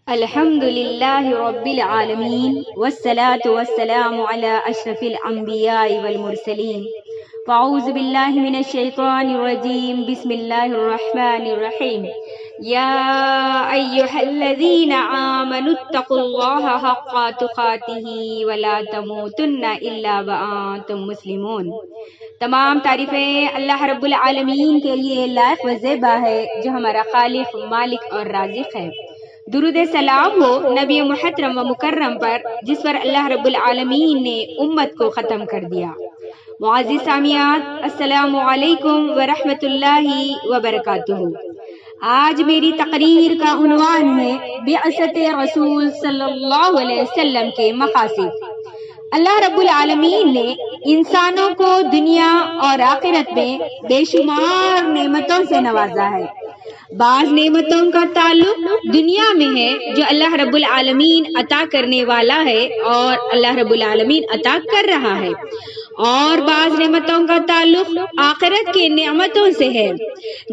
الحمد لله رب العالمين والصلاة والسلام على أشرف الأنبياء والمرسلين فأعوذ بالله من الشيطان الرجيم بسم الله الرحمن الرحيم يا أيها الذين آمنوا اتقوا الله حق تقاته ولا تموتن إلا وأنتم مسلمون۔ تمام تعریفیں اللہ رب العالمین کے لیے لائق و زیبا ہے جو ہمارا خالق، مالک اور رازق ہے۔ درود سلام ہو نبی محترم و مکرم پر جس پر اللہ رب العالمین نے امت کو ختم کر دیا۔ معزز سامعات، السلام علیکم ورحمۃ اللہ وبرکاتہ۔ آج میری تقریر کا عنوان ہے بعثت رسول صلی اللہ علیہ وسلم کے مقاصد۔ اللہ رب العالمین نے انسانوں کو دنیا اور آخرت میں بے شمار نعمتوں سے نوازا ہے۔ بعض نعمتوں کا تعلق دنیا میں ہے جو اللہ رب العالمین عطا کرنے والا ہے اور اللہ رب العالمین عطا کر رہا ہے، اور بعض نعمتوں کا تعلق آخرت کے نعمتوں سے ہے۔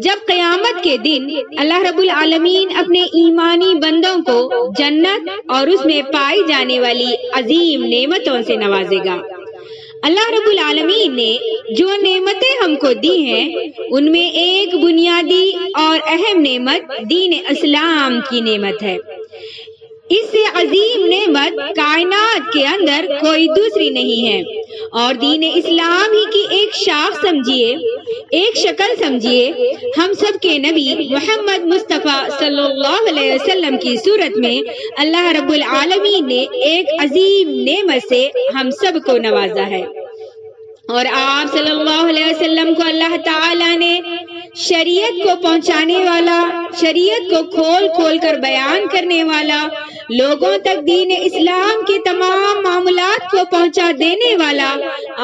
جب قیامت کے دن اللہ رب العالمین اپنے ایمانی بندوں کو جنت اور اس میں پائی جانے والی عظیم نعمتوں سے نوازے گا۔ اللہ رب العالمین نے جو نعمتیں ہم کو دی ہیں ان میں ایک بنیادی اور اہم نعمت دین اسلام کی نعمت ہے۔ اس سے عظیم نعمت کائنات کے اندر کوئی دوسری نہیں ہے، اور دین اسلام ہی کی ایک شاخ سمجھیے، ایک شکل سمجھیے۔ ہم سب کے نبی محمد مصطفیٰ صلی اللہ علیہ وسلم کی صورت میں اللہ رب العالمین نے ایک عظیم نعمت سے ہم سب کو نوازا ہے، اور آپ صلی اللہ علیہ وسلم کو اللہ تعالی نے شریعت کو پہنچانے والا، شریعت کو کھول کھول کر بیان کرنے والا، لوگوں تک دین اسلام کے تمام معاملات کو پہنچا دینے والا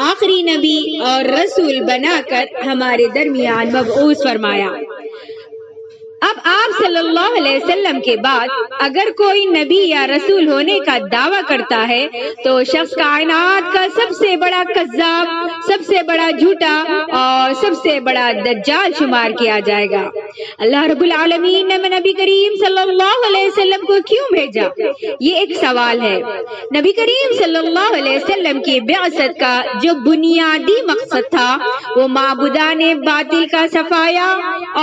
آخری نبی اور رسول بنا کر ہمارے درمیان مبعوث فرمایا۔ اب آپ صلی اللہ علیہ وسلم کے بعد اگر کوئی نبی یا رسول ہونے کا دعویٰ کرتا ہے تو شخص کائنات کا سب سے بڑا کذاب، سب سے بڑا جھوٹا اور سب سے بڑا دجال شمار کیا جائے گا۔ اللہ رب العالمین نے نبی کریم صلی اللہ علیہ وسلم کو کیوں بھیجا؟ یہ ایک سوال ہے۔ نبی کریم صلی اللہ علیہ وسلم کی بعثت کا جو بنیادی مقصد تھا وہ معبودان باطل کا صفایا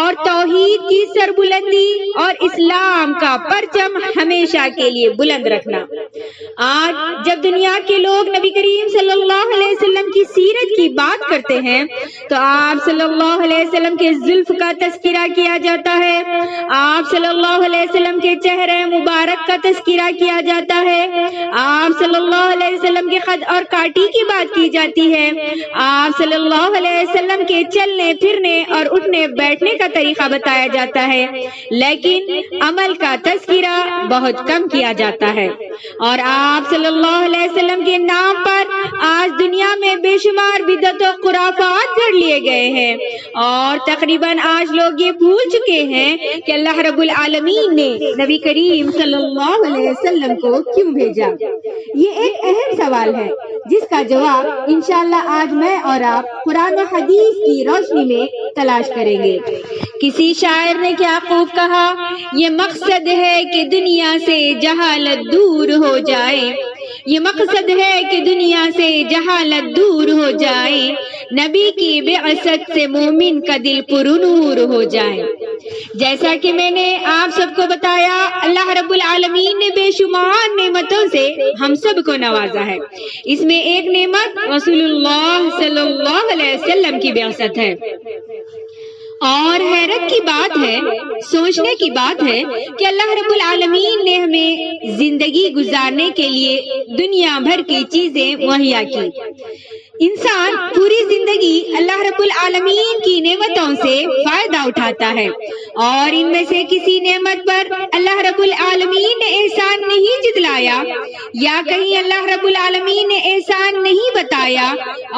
اور توحید کی بلندی اور اسلام کا پرچم ہمیشہ کے لیے بلند رکھنا۔ آج جب دنیا کے لوگ نبی کریم صلی اللہ علیہ وسلم کی سیرت کی بات کرتے ہیں تو آپ صلی اللہ علیہ وسلم کے زلف کا تذکرہ کیا جاتا ہے، آپ صلی اللہ علیہ وسلم کے چہرے مبارک کا تذکرہ کیا جاتا ہے، آپ صلی اللہ علیہ وسلم کے خد اور کاٹی کی بات کی جاتی ہے، آپ صلی اللہ علیہ وسلم کے چلنے پھرنے اور اٹھنے بیٹھنے کا طریقہ بتایا جاتا ہے، لیکن عمل کا تذکرہ بہت کم کیا جاتا ہے۔ اور آپ صلی اللہ علیہ وسلم کے نام پر آج دنیا میں بے شمار بدعت و خرافات گھڑ لیے گئے ہیں، اور تقریباً آج لوگ یہ بھول چکے ہیں کہ اللہ رب العالمین نے نبی کریم صلی اللہ علیہ وسلم کو کیوں بھیجا۔ یہ ایک اہم سوال ہے جس کا جواب انشاءاللہ آج میں اور آپ قرآن و حدیث کی روشنی میں تلاش کریں گے۔ کسی شاعر نے کیا خوب کہا، یہ مقصد ہے کہ دنیا سے جہالت دور ہو جائے، یہ مقصد ہے کہ دنیا سے جہالت دور ہو جائے، نبی کی بعثت سے مومن کا دل پرنور ہو جائے۔ جیسا کہ میں نے آپ سب کو بتایا، اللہ رب العالمین نے بے شمار نعمتوں سے ہم سب کو نوازا ہے۔ اس میں ایک نعمت رسول اللہ صلی اللہ علیہ وسلم کی بعثت ہے، اور حیرت کی بات ہے، سوچنے کی بات ہے کہ اللہ رب العالمین نے ہمیں زندگی گزارنے کے لیے دنیا بھر کی چیزیں مہیا کی۔ انسان پوری زندگی اللہ رب العالمین کی نعمتوں سے فائدہ اٹھاتا ہے، اور ان میں سے کسی نعمت پر اللہ رب العالمین نے احسان نہیں جتلایا، یا کہیں اللہ رب العالمین نے احسان نہیں بتایا،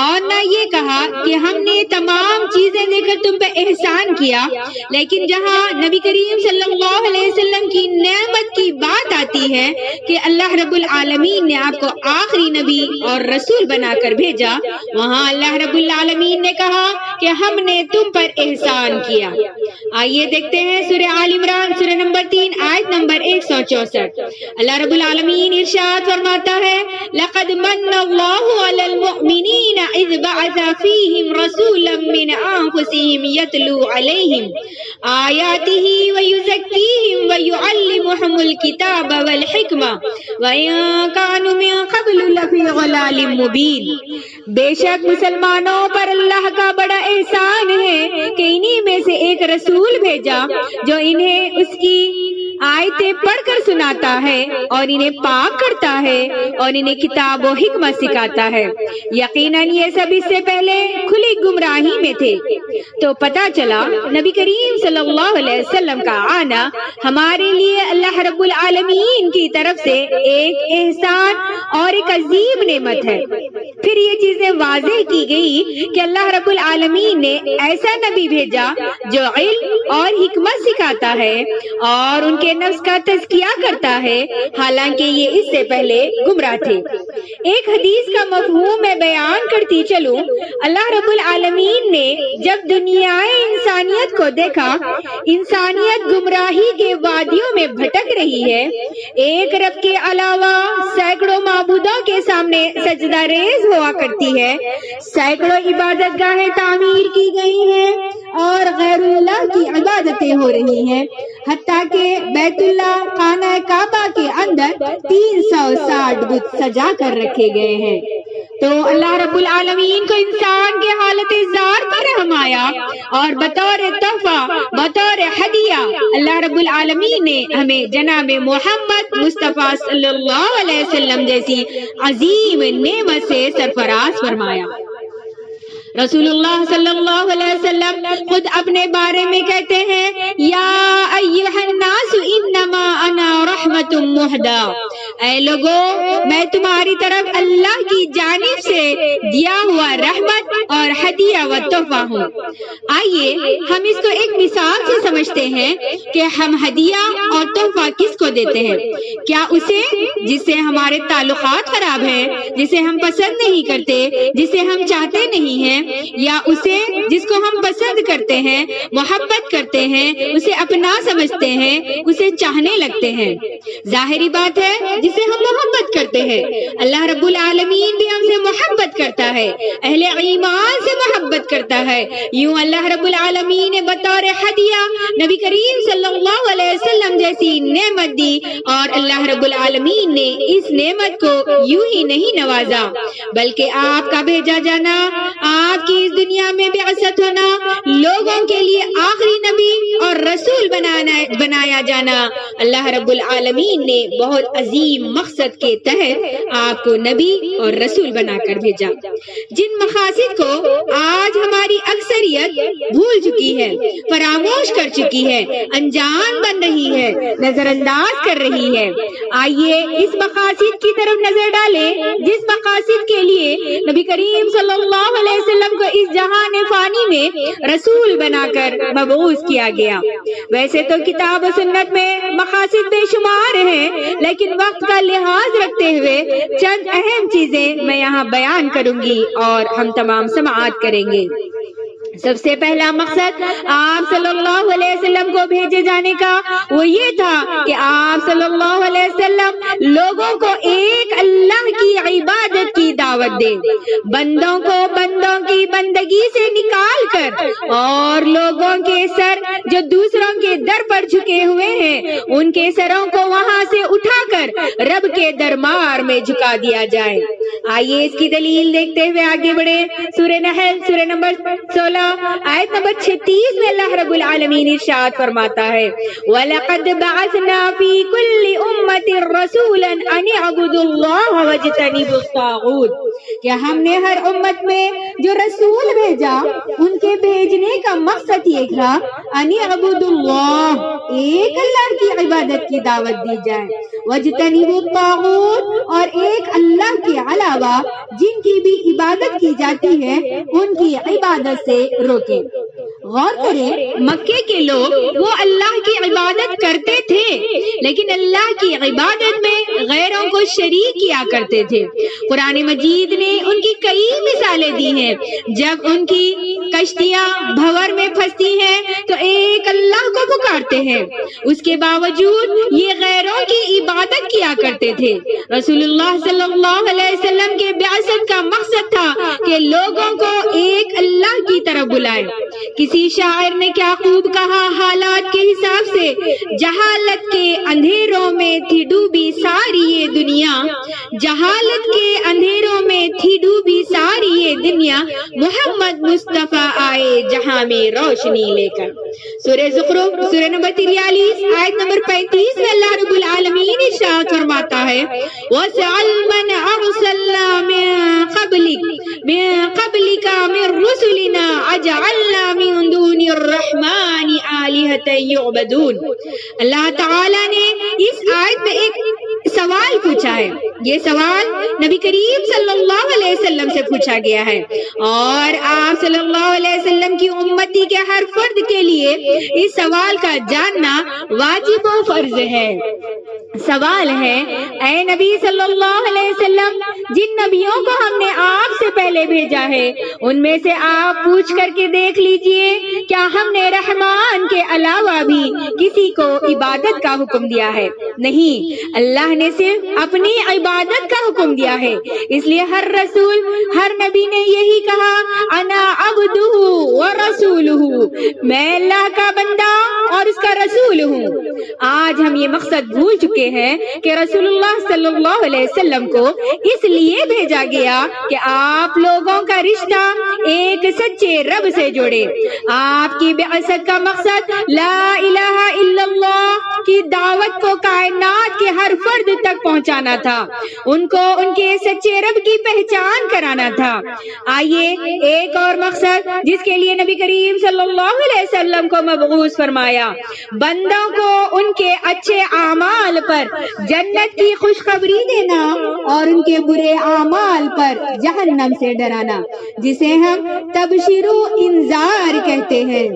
اور نہ یہ کہا کہ ہم نے تمام چیزیں دے کر تم پہ احسان کیا، لیکن جہاں نبی کریم صلی اللہ علیہ وسلم کی نعمت محبت کی بات آتی ہے کہ اللہ رب العالمین نے آپ کو آخری نبی اور رسول بنا کر بھیجا، وہاں اللہ رب العالمین نے کہا کہ ہم نے تم پر احسان کیا۔ آئیے دیکھتے ہیں سورہ آل عمران سورہ نمبر 3 آیت نمبر 164۔ اللہ رب العالمین ارشاد فرماتا ہے لقد من اللہ علی المؤمنین اذ بعث فیہم رسولا من انفسہم یتلو علیہم آیاتہ ویزکیہم ویعلمہم الکتاب والحکمہ وَإِن كَانُوا مِن قَبْلُ لَفِي ضَلَالٍ مُبِينٍ۔ بے شک مسلمانوں پر اللہ کا بڑا احسان ہے کہ انہی میں سے ایک رسول بھیجا جو انہیں اس کی آیتیں پڑھ کر سناتا ہے اور انہیں پاک کرتا ہے اور انہیں کتاب و حکمت سکھاتا ہے۔ یقیناً یہ سب اس سے پہلے کھلی گمراہی میں تھے۔ تو پتہ چلا نبی کریم صلی اللہ علیہ وسلم کا آنا ہمارے لیے اللہ رب العالمین کی طرف سے ایک احسان اور ایک عظیم نعمت ہے۔ پھر یہ چیزیں واضح کی گئی کہ اللہ رب العالمین نے ایسا نبی بھیجا جو علم اور حکمت سکھاتا ہے اور ان کے نفس کا تزکیہ کرتا ہے، حالانکہ یہ اس سے پہلے گمراہ تھے۔ ایک حدیث کا مفہوم میں بیان کرتی چلوں، اللہ رب العالمین نے جب دنیا انسانیت کو دیکھا، انسانیت گمراہی کے وادیوں میں بھٹک رہی ہے، ایک رب کے علاوہ سینکڑوں معبودوں کے سامنے سجدہ ریز ہوا کرتی ہے، سینکڑوں عبادت گاہیں تعمیر کی گئی ہیں اور غیر اللہ کی عبادتیں ہو رہی ہیں، حتیٰ کہ بیت اللہ خانہ کعبہ کے اندر 360 بت سجا کر رکھے گئے ہیں۔ تو اللہ رب العالمین کو انسان کے حالت زار پر رحم آیا اور بطور تحفہ، بطور ہدیہ اللہ رب العالمین نے ہمیں جناب محمد مصطفیٰ صلی اللہ علیہ وسلم جیسی عظیم نعمت سے سرفراز فرمایا۔ رسول اللہ صلی اللہ علیہ وسلم خود اپنے بارے میں کہتے ہیں یا ایھا الناس انما انا رحمت مہدی، اے لوگو میں تمہاری طرف اللہ کی جانب سے دیا ہوا رحمت اور ہدیہ و تحفہ ہوں۔ آئیے ہم اس کو ایک مثال سے سمجھتے ہیں کہ ہم ہدیہ اور تحفہ کس کو دیتے ہیں؟ کیا اسے جس سے ہمارے تعلقات خراب ہیں، جسے ہم پسند نہیں کرتے، جسے ہم چاہتے نہیں ہیں، یا اسے جس کو ہم پسند کرتے ہیں، محبت کرتے ہیں، اسے اپنا سمجھتے ہیں، اسے چاہنے لگتے ہیں؟ ظاہری بات ہے جسے ہم محبت کرتے ہیں۔ اللہ رب العالمین بھی ہم سے محبت کرتا ہے، اہل ایمان سے محبت کرتا ہے۔ یوں اللہ رب العالمین نے بطور ہدیہ نبی کریم صلی اللہ علیہ وسلم جیسی نعمت دی، اور اللہ رب العالمین نے اس نعمت کو یوں ہی نہیں نوازا بلکہ آپ کا بھیجا جانا، آپ کی اس دنیا میں بعثت ہونا، لوگوں کے لیے آخری نبی اور رسول بنایا جانا، اللہ رب العالمین نے بہت عظیم مقصد کے تحت آپ کو نبی اور رسول بنا کر بھیجا، جن مقاصد کو آج ہماری اکثریت بھول چکی ہے، فراموش کر چکی ہے، انجان بن رہی ہے، نظر انداز کر رہی ہے۔ آئیے اس مقاصد کی طرف نظر ڈالیں جس مقاصد کے لیے نبی کریم صلی اللہ علیہ وسلم کو اس جہان فانی میں رسول بنا کر مبعوث کیا گیا۔ ویسے تو کتاب و سنت میں مقاصد بے شمار ہیں، لیکن وقت کا لحاظ رکھتے ہوئے چند اہم چیزیں میں یہاں بیان کروں گی اور ہم تمام سماعت کریں گے۔ سب سے پہلا مقصد آپ صلی اللہ علیہ وسلم کو بھیجے جانے کا وہ یہ تھا کہ آپ صلی اللہ علیہ وسلم لوگوں کو ایک اللہ کی عبادت کی دعوت دے، بندوں کو بندوں کی بندگی سے نکال کر اور لوگوں کے سر جو دوسروں کے در پر جھکے ہوئے ہیں ان کے سروں کو وہاں سے اٹھا کر رب کے دربار میں جھکا دیا جائے۔ آئیے اس کی دلیل دیکھتے ہوئے آگے بڑھے۔ سورہ نحل سورہ نمبر 16 آیت نمبر 36 میں اللہ رب العالمین ارشاد فرماتا ہے وَلَقَدْ بَعَثْنَا فِي كُلِّ أُمَّةٍ رَسُولًا أَنِ اعْبُدُوا اللَّهَ وَاجْتَنِبُوا الطَّاغُوتَ، کہ ہم نے ہر امت میں جو رسول بھیجا ان کے بھیجنے کا مقصد یہ تھا أَنِ اعْبُدُوا اللَّهَ، ایک اللہ کی عبادت کی دعوت دی جائے، وَاجْتَنِبُوا الطَّاغُوتَ، اور ایک اللہ کے علاوہ جن کی بھی عبادت کی جاتی ہے ان کی عبادت سے روکیں۔ غور کریں، مکے کے لوگ وہ اللہ کی عبادت کرتے تھے لیکن اللہ کی عبادت میں غیروں کو شریک کیا کرتے تھے۔ قرآن مجید نے ان کی کئی مثالیں دی ہیں۔ جب ان کی کشتیاں بھنور میں پھنستی ہیں تو ایک اللہ کو پکارتے ہیں، اس کے باوجود یہ غیروں کی عبادت کیا کرتے تھے۔ رسول اللہ صلی اللہ علیہ وسلم کے بعثت کا مقصد تھا کہ لوگوں کو ایک اللہ کی طرف بلائے۔ کسی شاعر نے کیا خوب کہا، حالات کے حساب سے جہالت کے اندھیروں میں تھی ڈوبی ساری یہ دنیا، جہالت کے اندھیروں میں تھی ڈوبی ساری یہ دنیا، محمد مصطفیٰ آئے جہاں میں روشنی لے کر۔ سورہ زخرف سورہ نمبر 43 آیت نمبر 35 میں اللہ رب العالمین ارشاد فرماتا ہے، وَاسْأَلْ مَنْ أَرْسَلْنَا مِن قَبْلِكَ مِن رُّسُلِنَا أَجَعَلْنَا مِن دُونِ الرَّحْمَٰنِ آلِهَةً يُعْبَدُونَ۔ اللہ تعالیٰ نے اس آیت میں ایک سوال پوچھا ہے۔ یہ سوال نبی کریم صلی اللہ علیہ وسلم سے پوچھا گیا ہے اور آپ صلی اللہ علیہ وسلم کی امتی کے ہر فرد کے لیے اس سوال کا جاننا واجب و فرض ہے۔ سوال ہے، اے نبی صلی اللہ علیہ وسلم، جن نبیوں کو ہم نے آپ سے پہلے بھیجا ہے ان میں سے آپ پوچھ کر کے دیکھ لیجئے، کیا ہم نے رحمان کے علاوہ بھی کسی کو عبادت کا حکم دیا ہے؟ نہیں، اللہ نے صرف اپنی عبادت کا حکم دیا ہے۔ اس لیے ہر رسول، ہر نبی نے یہی کہا، انا عبدہ ورسولہ، میں اللہ کا بندہ اور اس کا رسول ہوں۔ آج ہم یہ مقصد بھول چکے ہیں کہ رسول اللہ صلی اللہ علیہ وسلم کو اس لیے بھیجا گیا کہ آپ لوگوں کا رشتہ ایک سچے رب سے جوڑے۔ آپ کی بعثت کا مقصد لا الہ الا اللہ کی دعوت کو کائنات کے ہر فرد تک پہنچانا تھا، ان کو ان کے سچے رب کی پہچان کرانا تھا۔ آئیے ایک اور مقصد جس کے لیے نبی کریم صلی اللہ علیہ وسلم کو مبعوث فرمایا، بندوں کو ان کے اچھے اعمال پر جنت کی خوشخبری دینا اور ان کے برے اعمال پر جہنم سے ڈرانا، جسے ہم تبشیر و انذار کہتے ہیں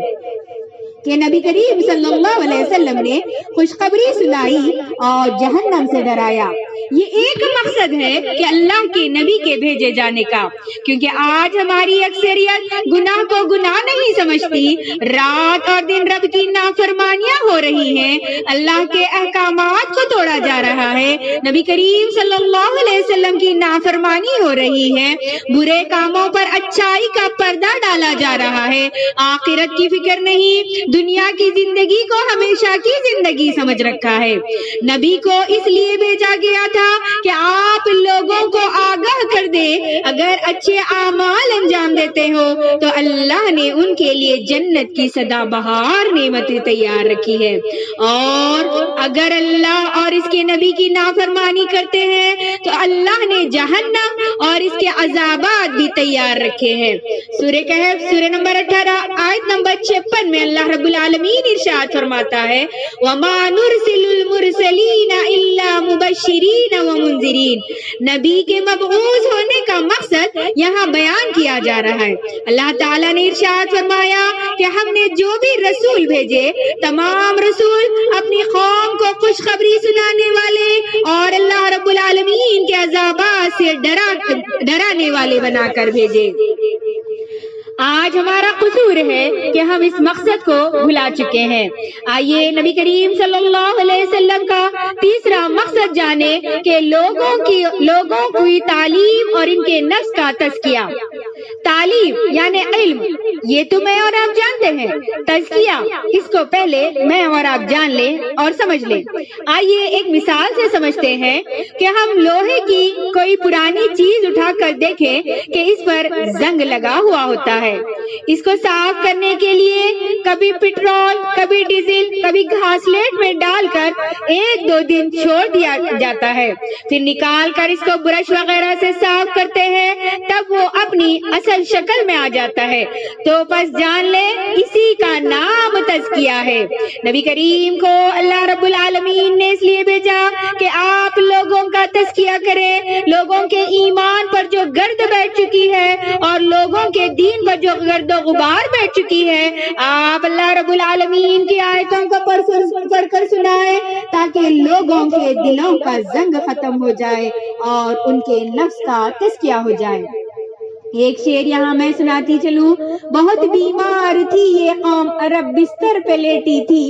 کہ نبی کریم صلی اللہ علیہ وسلم نے خوشخبری سنائی اور جہنم سے ڈرایا۔ یہ ایک مقصد ہے کہ اللہ کے نبی کے بھیجے جانے کا، کیونکہ آج ہماری اکثریت گناہ کو گناہ نہیں سمجھتی، رات اور دن رب کی نافرمانیاں ہو رہی ہیں، اللہ کے احکامات کو توڑا جا رہا ہے، نبی کریم صلی اللہ علیہ وسلم کی نافرمانی ہو رہی ہے، برے کاموں پر اچھائی کا پردہ ڈالا جا رہا ہے، آخرت کی فکر نہیں، دنیا کی زندگی کو ہمیشہ کی زندگی سمجھ رکھا ہے۔ نبی کو اس لیے بھیجا گیا تھا کہ آپ لوگوں کو آگاہ کر دے، اگر اچھے اعمال انجام دیتے ہو تو اللہ نے ان کے لیے جنت کی سدا بہار نعمتیں تیار رکھی ہے، اور اگر اللہ اور اس کے نبی کی نافرمانی کرتے ہیں تو اللہ نے جہنم اور اس کے عذابات بھی تیار رکھے ہیں۔ سورہ کہف سورہ نمبر 18 آیت نمبر 56 میں اللہ رب العالمین ارشاد فرماتا ہے، وَمَا نُرْسِلُ الْمُرْسَلِينَ إِلَّا مُبَشِّرِينَ وَمُنذِرِينَ۔ نبی کے مبعوث ہونے کا مقصد یہاں بیان کیا جا رہا ہے۔ اللہ تعالیٰ نے ارشاد فرمایا کہ ہم نے جو بھی رسول بھیجے، تمام رسول اپنی قوم کو خوشخبری سنانے والے اور اللہ رب العالمین کے عذابات سے ڈرانے والے بنا کر بھیجے۔ آج ہمارا قصور ہے کہ ہم اس مقصد کو بھلا چکے ہیں۔ آئیے نبی کریم صلی اللہ علیہ وسلم کا تیسرا مقصد جانے کہ لوگوں کی تعلیم اور ان کے نفس کا تزکیہ۔ تعلیم یعنی علم، یہ تو میں اور آپ جانتے ہیں، تزکیہ اس کو پہلے میں اور آپ جان لیں اور سمجھ لیں۔ آئیے ایک مثال سے سمجھتے ہیں کہ ہم لوہے کی کوئی پرانی چیز اٹھا کر دیکھیں کہ اس پر زنگ لگا ہوا ہوتا ہے، اس کو صاف کرنے کے لیے کبھی پٹرول، کبھی ڈیزل، کبھی گھاسلیٹ میں ڈال کر 1-2 دن چھوڑ دیا جاتا ہے، پھر نکال کر اس کو برش وغیرہ سے صاف کرتے ہیں، تب وہ اپنی اصل شکل میں آ جاتا ہے۔ تو بس جان لے اسی کا نام تزکیہ ہے۔ نبی کریم کو اللہ رب العالمین نے اس لیے بھیجا کہ آپ لوگوں کا کا تزکیہ کریں، لوگوں کے ایمان پر جو گرد بیٹھ چکی ہے اور لوگوں کے دین پر جو گرد و غبار بیٹھ چکی ہے، آپ اللہ رب العالمین کی آیتوں کو پڑھ کر سنائیں تاکہ لوگوں کے دلوں کا زنگ ختم ہو جائے اور ان کے نفس کا تزکیہ ہو جائے۔ ایک شعر یہاں میں سناتی چلوں۔ بہت بیمار تھی یہ قوم عرب بستر پہ لیٹی تھی،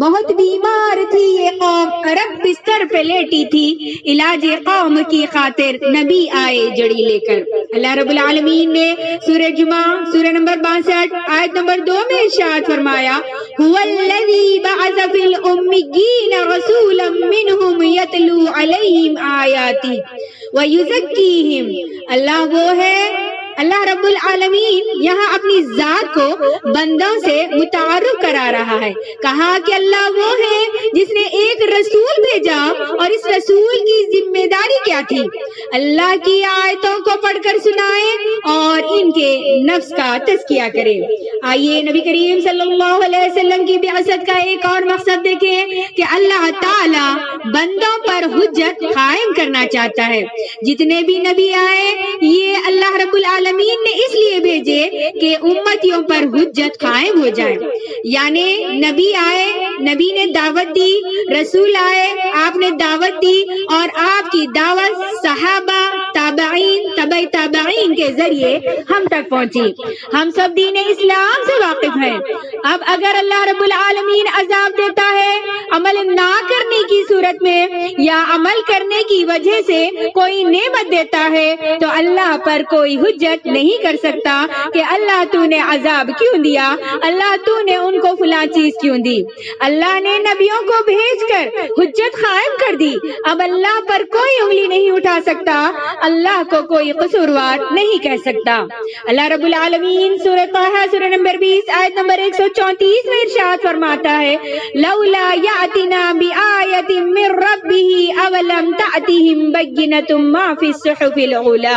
بہت بیمار تھی یہ قوم عرب بستر پہ لیٹی تھی، علاج قوم کی خاطر نبی آئے جڑی لے کر۔ اللہ رب العالمین نے سورہ جمعہ سورہ نمبر 62 آیت نمبر 2 میں ارشاد فرمایا، هو الذی بعث فی الامیین رسولا منہم یتلو علیہم آیاتی ویزکیہم۔ اللہ وہ ہے، اللہ رب العالمین یہاں اپنی ذات کو بندوں سے متعارف کرا رہا ہے۔ کہا کہ اللہ وہ ہے جس نے ایک رسول بھیجا، اور اس رسول کی ذمہ داری کیا تھی؟ اللہ کی آیتوں کو پڑھ کر سنائے اور ان کے نفس کا تزکیہ کرے۔ آئیے نبی کریم صلی اللہ علیہ وسلم کی بعثت کا ایک اور مقصد دیکھیں کہ اللہ تعالی بندوں پر حجت قائم کرنا چاہتا ہے۔ جتنے بھی نبی آئے یہ اللہ رب العالمین نے اس لیے بھیجے کہ امتیوں پر حجت قائم ہو جائے۔ یعنی نبی آئے، نبی نے دعوت دی، رسول آئے، آپ نے دعوت دی، اور آپ کی دعوت صحابہ، تابعین، تبع تابعین کے ذریعے ہم تک پہنچی۔ ہم سب دین اسلام سے واقف ہیں۔ اب اگر اللہ رب العالمین عذاب دیتا ہے عمل نہ کرنے کی صورت میں، یا عمل کرنے کی وجہ سے کوئی نعمت دیتا ہے، تو اللہ پر کوئی حجت نہیں کر سکتا کہ اللہ تو نے عذاب کیوں دیا، اللہ تو نے ان کو فلاں چیز کیوں دی۔ اللہ نے نبیوں کو بھیج کر حجت قائم کر دی، اب اللہ پر کوئی انگلی نہیں اٹھا سکتا، اللہ کو کوئی قصوروار نہیں کہہ سکتا۔ اللہ رب العالمین سورہ طٰہٰ سورہ نمبر 20 آیت نمبر 134 میں ارشاد فرماتا ہے، لولا یأتینا بآیۃ من ربہ اولم تأتہم بینۃ ما فی الصحف العلی۔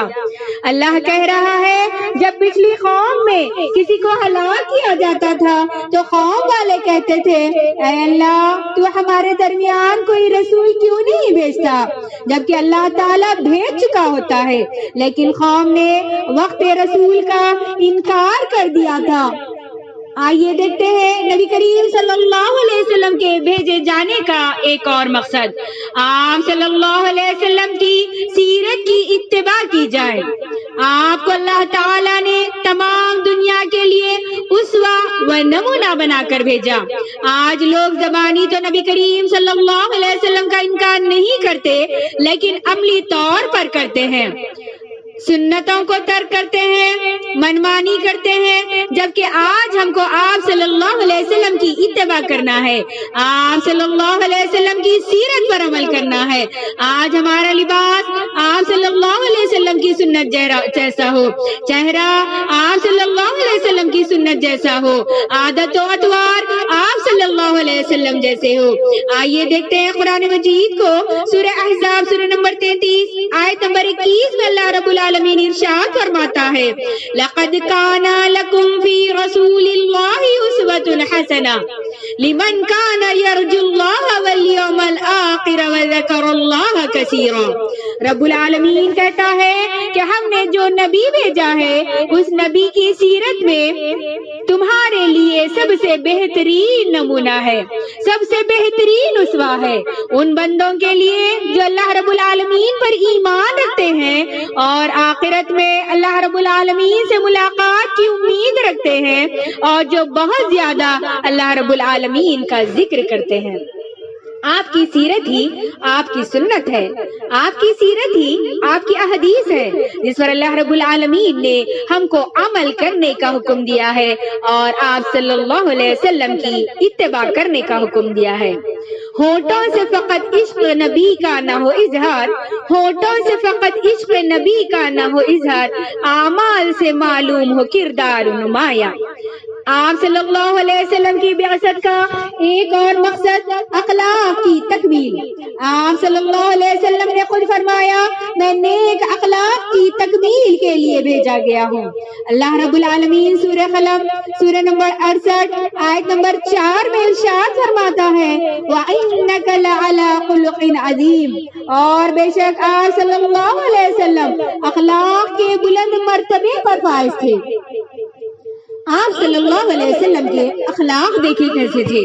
اللہ کہہ رہا ہے جب پچھلی قوم میں کسی کو ہلاک کیا جاتا تھا تو قوم والے کہتے تھے، اے اللہ تو ہمارے درمیان کوئی رسول کیوں نہیں بھیجتا، جبکہ اللہ تعالیٰ بھیج چکا ہوتا ہے، لیکن قوم نے وقت رسول کا انکار کر دیا تھا۔ آئیے دیکھتے ہیں نبی کریم صلی اللہ علیہ وسلم کے بھیجے جانے کا ایک اور مقصد، آپ صلی اللہ علیہ وسلم کی سیرت کی اتباع کی جائے۔ آپ کو اللہ تعالیٰ نے تمام دنیا کے لیے اسوہ و نمونہ بنا کر بھیجا۔ آج لوگ زبانی تو نبی کریم صلی اللہ علیہ وسلم کا انکار نہیں کرتے، لیکن عملی طور پر کرتے ہیں، سنتوں کو ترک کرتے ہیں، منمانی کرتے ہیں، جبکہ آج ہم کو آپ صلی اللہ علیہ وسلم کی اتباع کرنا ہے، آپ صلی اللہ علیہ وسلم کی سیرت پر عمل کرنا ہے۔ آج ہمارا لباس آپ صلی اللہ علیہ وسلم کی سنت جیسا ہو، چہرہ آپ صلی اللہ علیہ وسلم کی سنت جیسا ہو، عادت و اطوار آپ صلی اللہ علیہ وسلم جیسے ہو۔ آئیے دیکھتے ہیں قرآن مجید کو سورہ احزاب سورہ نمبر 33 آیت نمبر 21 میں اللہ رب العالمین ارشاد فرماتا ہے، لقد کان لکم فی رسول اللہ اسوۃ حسنہ لمن کان یرجو اللہ والیوم الآخر وذکر اللہ کثیرا۔ رب العالمین کہتا ہے کہ ہم نے جو نبی بھیجا ہے اس نبی کی سیرت میں تمہارے لیے سب سے بہترین نمونہ ہے، سب سے بہترین اسوہ ہے ان بندوں کے لیے جو اللہ رب العالمین پر ایمان رکھتے ہیں اور آخرت میں اللہ رب العالمین سے ملاقات کی امید رکھتے ہیں، اور جو بہت زیادہ اللہ رب العالمین کا ذکر کرتے ہیں۔ آپ کی سیرت ہی آپ کی سنت ہے، آپ کی سیرت ہی آپ کی احادیث ہے جس پر اللہ رب العالمین نے ہم کو عمل کرنے کا حکم دیا ہے اور آپ صلی اللہ علیہ وسلم کی اتباع کرنے کا حکم دیا ہے۔ ہونٹوں سے فقط عشق نبی کا نہ ہو اظہار، ہونٹوں سے فقط عشق نبی کا نہ ہو اظہار، اعمال سے معلوم ہو کردار نمایاں۔ آپ صلی اللہ علیہ وسلم کی بعثت کا ایک اور مقصد اخلاق کی تکمیل۔ آپ صلی اللہ علیہ وسلم نے خود فرمایا، میں نیک اخلاق کی تکمیل کے لیے بھیجا گیا ہوں۔ اللہ رب العالمین سورہ قلم سورہ نمبر 68 آیت نمبر 4 میں ارشاد فرماتا ہے وَإِنَّكَ لَعَلَىٰ خُلُقٍ عَظِيمٍ، اور بے شک آپ صلی اللہ علیہ وسلم اخلاق کے بلند مرتبے پر فائز تھے۔ آپ صلی اللہ علیہ وسلم کے اخلاق دیکھے کیسے تھے؟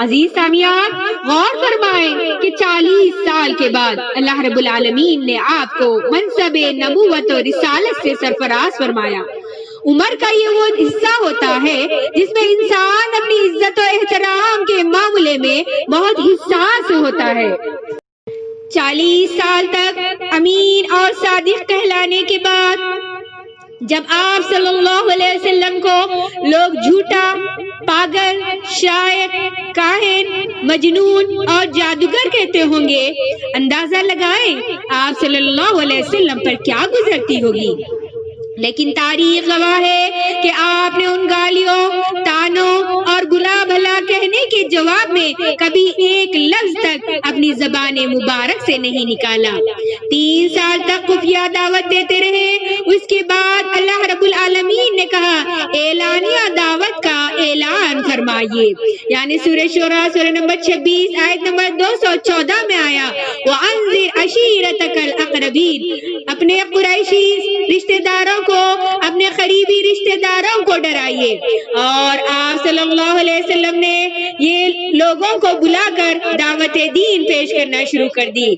عزیز سامعین، غور فرمائیں کہ 40 سال کے بعد اللہ رب العالمین نے آپ کو منصب نبوت اور رسالت سے سرفراز فرمایا۔ عمر کا یہ وہ حصہ ہوتا ہے جس میں انسان اپنی عزت و احترام کے معاملے میں بہت حساس ہوتا ہے۔ 40 سال تک امین اور صادق کہلانے کے بعد جب آپ صلی اللہ علیہ وسلم کو لوگ جھوٹا، پاگل، شاعر، کاہن، مجنون اور جادوگر کہتے ہوں گے، اندازہ لگائیں آپ صلی اللہ علیہ وسلم پر کیا گزرتی ہوگی۔ لیکن تاریخ گواہ ہے کہ آپ نے ان گالیوں، تانوں اور برا بھلا کہنے کے جواب میں کبھی ایک لفظ تک اپنی زبان مبارک سے نہیں نکالا۔ 3 سال تک خفیہ دعوت دیتے رہے۔ اس کے بعد اللہ رب العالمین نے کہا اعلانیہ دعوت کا اعلان فرمائیے، یعنی سورہ شورى سورہ نمبر 26 آیت نمبر 214 میں آیا وَأَنذِرْ عَشِيرَتَكَ الْأَقْرَبِينَ، اپنے قریشی رشتہ داروں کو، اپنے قریبی رشتہ داروں کو ڈرائیے۔ اور آپ صلی اللہ علیہ وسلم نے یہ لوگوں کو بلا کر دعوت دین پیش کرنا شروع کر دی۔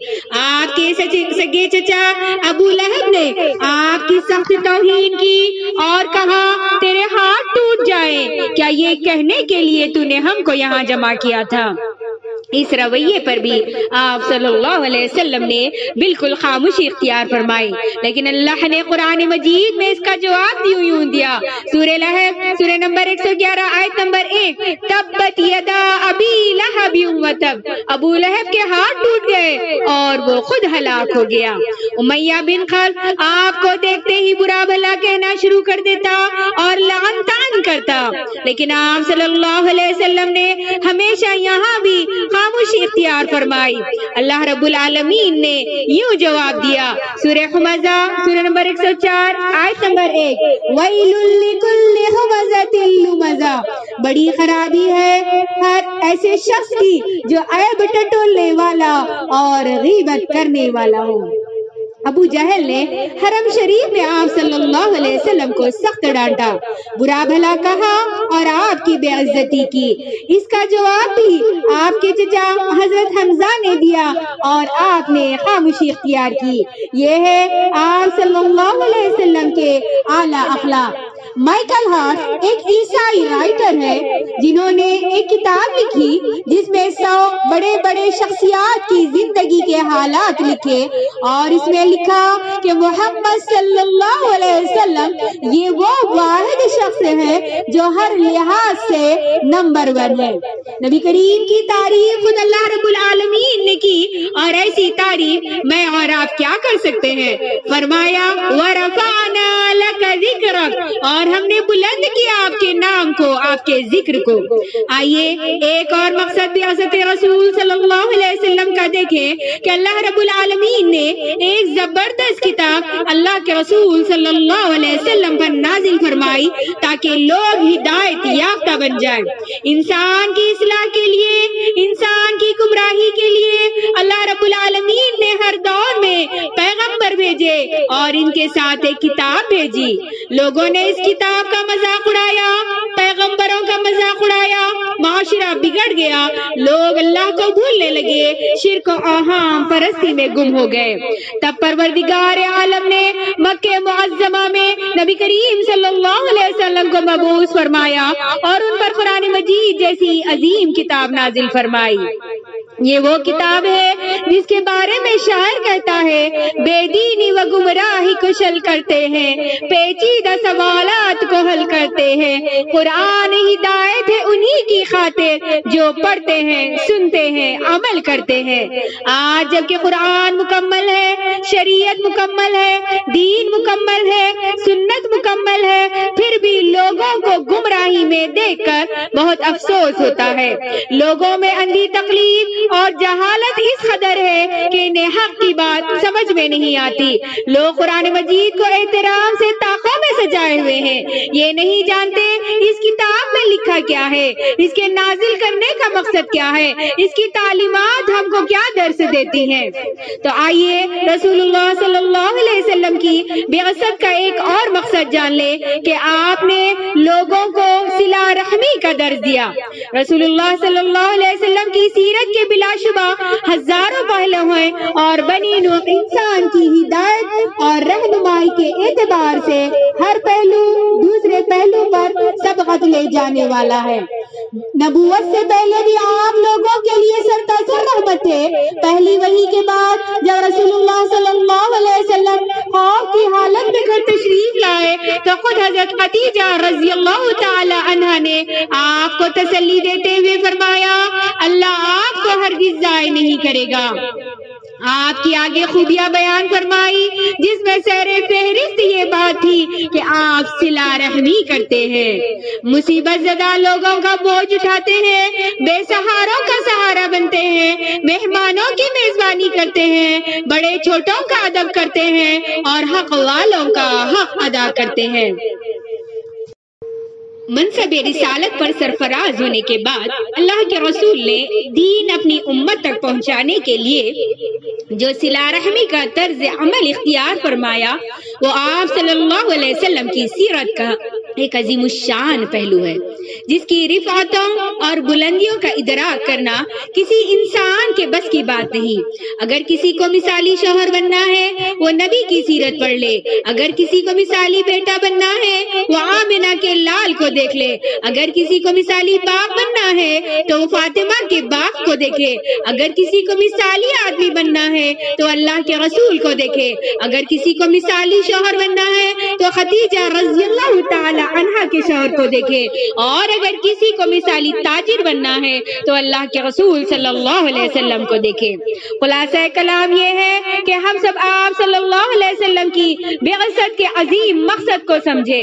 آپ کے سگے چچا ابو لہب نے آپ کی سخت توہین کی اور کہا تیرے ہاتھ ٹوٹ جائیں، کیا یہ کہنے کے لیے تو نے ہم کو یہاں جمع کیا تھا؟ اس رویے پر بھی آپ صلی اللہ علیہ وسلم نے بالکل خاموشی اختیار فرمائی، لیکن اللہ نے قرآن مجید میں اس کا جواب یوں دیا۔ سورہ لہب سورہ نمبر 111 آیت نمبر 1 تبت یدا ابی لہب وتب، ابو لہب کے ہاتھ ٹوٹ گئے اور وہ خود ہلاک ہو گیا۔ امیہ بن خلف آپ کو دیکھتے ہی برا بھلا کہنا شروع کر دیتا اور لعن طعن کرتا، لیکن آپ صلی اللہ علیہ وسلم نے ہمیشہ یہاں بھی خاموشی اختیار فرمائی۔ اللہ رب العالمین نے یوں جواب دیا، سورہ حمزہ سورہ نمبر 104 آیت نمبر 1 وَيْلٌ لِكُلِّ هُمَزَةٍ لُمَزَةٍ، بڑی خرابی ہے ہر ایسے شخص کی جو عیب ٹٹولنے والا اور غیبت کرنے والا ہو۔ ابو جہل نے حرم شریف میں آپ صلی اللہ علیہ وسلم کو سخت ڈانٹا، برا بھلا کہا اور آپ کی بے عزتی کی۔ اس کا جواب بھی آپ کے چچا حضرت حمزہ نے دیا اور آپ نے خاموشی اختیار کی۔ یہ ہے آپ صلی اللہ علیہ وسلم کے اعلیٰ اخلاق۔ مائیکل ہارٹ ایک عیسائی رائٹر ہے جنہوں نے ایک کتاب لکھی جس میں 100 بڑے بڑے شخصیات کی زندگی کے حالات لکھے، اور اس میں لکھا کہ محمد صلی اللہ علیہ وسلم یہ وہ واحد شخص ہے جو ہر لحاظ سے نمبر 1 ہے۔ نبی کریم کی تعریف خود اللہ رب العالمین نے کی، اور ایسی تعریف میں اور آپ کیا کر سکتے ہیں؟ فرمایا وَرَفَعْنَا لَكَ ذِكْرَكَ، اور ہم نے بلند کیا آپ کے نام کو، آپ کے ذکر کو۔ آئیے ایک اور مقصد بعثت رسول صلی اللہ علیہ وسلم کا دیکھیں کہ اللہ رب العالمین نے ایک زبردست کتاب اللہ کے رسول صلی اللہ علیہ وسلم پر نازل فرمائی تاکہ لوگ ہدایت یافتہ بن جائیں۔ انسان کی اصلاح کے لیے، انسان کی گمراہی کے لیے اللہ رب العالمین نے ہر دور میں پیغمبر بھیجے اور ان کے ساتھ ایک کتاب بھیجی۔ لوگوں نے اس کتاب کا مذاق اڑایا، پیغمبروں کا مذاق اڑایا، معاشرہ بگڑ گیا، لوگ اللہ کو بھولنے لگے، شرک و اوہام پرستی میں گم ہو گئے۔ تب پروردگار عالم نے مکہ معظمہ میں نبی کریم صلی اللہ علیہ وسلم کو مبعوث فرمایا اور ان پر قرآن مجید جیسی عظیم کتاب نازل فرمائی۔ یہ وہ کتاب ہے جس کے بارے میں شاعر کہتا ہے بے دینی و گمراہی کو شل کرتے ہیں، پیچیدہ سوالات کو حل کرتے ہیں، قرآن ہدایت ہے انہی کی خاطر جو پڑھتے ہیں، سنتے ہیں، عمل کرتے ہیں۔ آج جب کہ قرآن مکمل ہے، شریعت مکمل ہے، دین مکمل ہے، سنت مکمل ہے، پھر بھی لوگوں کو گمراہی میں دیکھ کر بہت افسوس ہوتا ہے۔ لوگوں میں اندھی تقلید اور جہالت اس قدر ہے کہ انہیں حق کی بات سمجھ میں نہیں آتی۔ لوگ قرآن مجید کو احترام سے طاقوں میں سجائے ہوئے ہیں، یہ نہیں جانتے اس کتاب میں لکھا کیا ہے، اس کے نازل کرنے کا مقصد کیا ہے، اس کی تعلیمات ہم کو کیا درس دیتی ہیں۔ تو آئیے رسول اللہ صلی اللہ علیہ وسلم کی بعثت کا ایک اور مقصد جان لے کہ آپ نے لوگوں کو صلہ رحمی کا درس دیا۔ رسول اللہ صلی اللہ علیہ وسلم کی سیرت کے بلا شبہ ہزاروں پہلو ہیں اور بنی نوح انسان کی ہدایت اور رہنمائی کے اعتبار سے ہر پہلو دوسرے پہلو پر سبقت لے جانے والا ہے۔ نبوت سے پہلے بھی آپ لوگوں کے لیے سرتاسر رحمت تھے۔ پہلی وحی کے بعد جب رسول اللہ صلی اللہ علیہ وسلم خوف کی حالت میں گھر تشریف لائے تو خود حضرت خدیجہ رضی اللہ تعالی عنہا نے آپ کو تسلی دیتے ہوئے فرمایا، اللہ آپ کو ہرگز ضائع نہیں کرے گا۔ آپ کی آگے خوبیاں بیان فرمائی جس میں سیر فہرست یہ بات تھی کہ آپ صلہ رحمی کرتے ہیں، مصیبت زدہ لوگوں کا بوجھ اٹھاتے ہیں، بے سہاروں کا سہارا بنتے ہیں، مہمانوں کی میزبانی کرتے ہیں، بڑے چھوٹوں کا ادب کرتے ہیں اور حق والوں کا حق ادا کرتے ہیں۔ منصب رسالت پر سرفراز ہونے کے بعد اللہ کے رسول نے دین اپنی امت تک پہنچانے کے لیے جو صلہ رحمی کا طرز عمل اختیار فرمایا وہ آپ صلی اللہ علیہ وسلم کی سیرت کا ایک عظیم الشان پہلو ہے، جس کی رفعتوں اور بلندیوں کا ادراک کرنا کسی انسان کے بس کی بات نہیں۔ اگر کسی کو مثالی شوہر بننا ہے وہ نبی کی سیرت پڑھ لے، اگر کسی کو مثالی بیٹا بننا ہے وہ آمنہ کے لال کو دیکھ لے، اگر کسی کو مثالی باپ بننا ہے تو وہ فاطمہ کے باپ کو دیکھے، اگر کسی کو مثالی آدمی بننا ہے تو اللہ کے رسول کو دیکھے، اگر کسی کو مثالی شوہر بننا ہے تو خدیجہ رضی اللہ تعالی عنہا کے شوہر کو دیکھے، اور اگر کسی کو مثالی تاجر بننا ہے تو اللہ کے رسول صلی اللہ علیہ وسلم کو دیکھے۔ خلاصہ کلام یہ ہے کہ ہم سب آپ صلی اللہ علیہ وسلم کی بعثت کے عظیم مقصد کو سمجھے،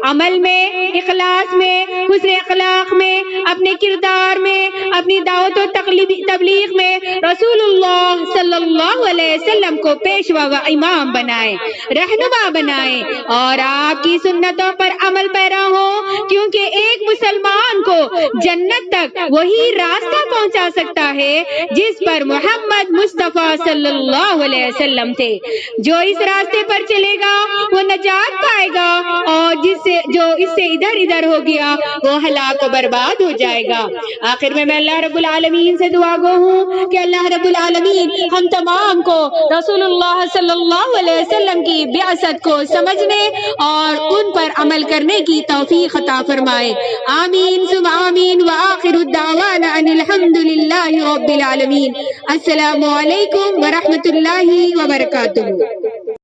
عمل میں، اخلاص میں، حسن اخلاق میں، اپنے کردار میں، اپنی دعوت و تبلیغ میں رسول اللہ صلی اللہ علیہ وسلم کو پیشوا و امام بنائے، رہنما بنائے اور آپ کی سنتوں پر عمل پیرا ہو، کیونکہ ایک مسلمان کو جنت تک وہی راستہ پہنچا سکتا ہے جس پر محمد مصطفیٰ صلی اللہ علیہ وسلم تھے۔ جو اس راستے پر چلے گا وہ نجات پائے گا اور جو اس سے ادھر ادھر ہو گیا وہ ہلاک و برباد ہو جائے گا۔ آخر میں اللہ رب العالمین سے دعا گو ہوں کہ اللہ رب العالمین ہم تمام کو رسول اللہ صلی اللہ علیہ وسلم کی بعثت کو سمجھنے اور ان پر عمل کرنے کی توفیق عطا فرمائے۔ آمین ثم آمین وآخر الدعوانا ان الحمد للہ رب العالمین۔ السلام علیکم ورحمۃ اللہ وبرکاتہ۔